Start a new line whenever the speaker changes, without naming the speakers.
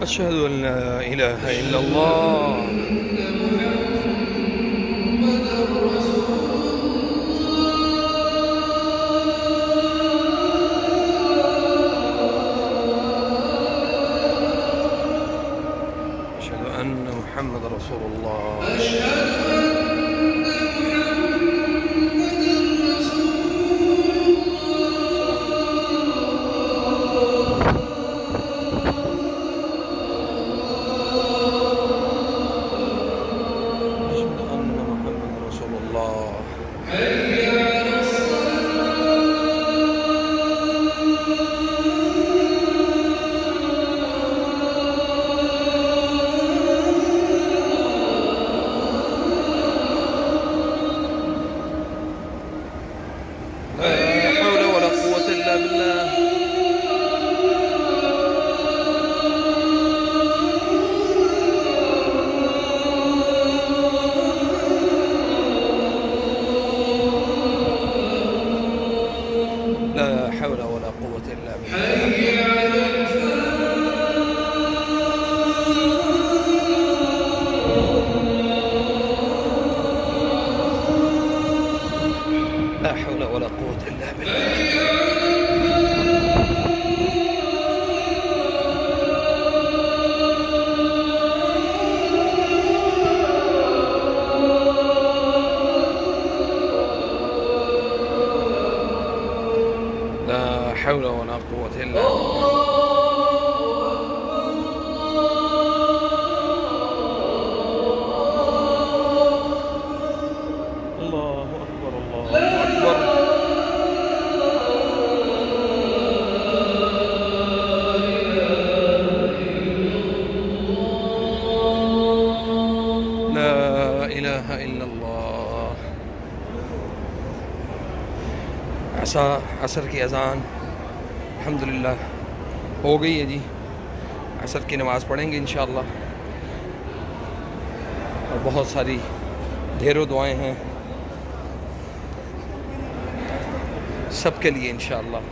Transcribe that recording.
أشهد أن لا إله إلا الله. أشهد أن محمد رسول الله. لا حول ولا قوة إلا بالله. لا حول ولا قوة إلا بالله. لا حول ولا قوة إلا بالله. الله أكبر الله أكبر. لا إله إلا الله. असर की अज़ान अल्हम्दुलिल्लाह हो गई है जी। असर की नमाज़ पढ़ेंगे इंशाअल्लाह और बहुत सारी ढेरों दुआएं हैं सबके लिए इंशाअल्लाह।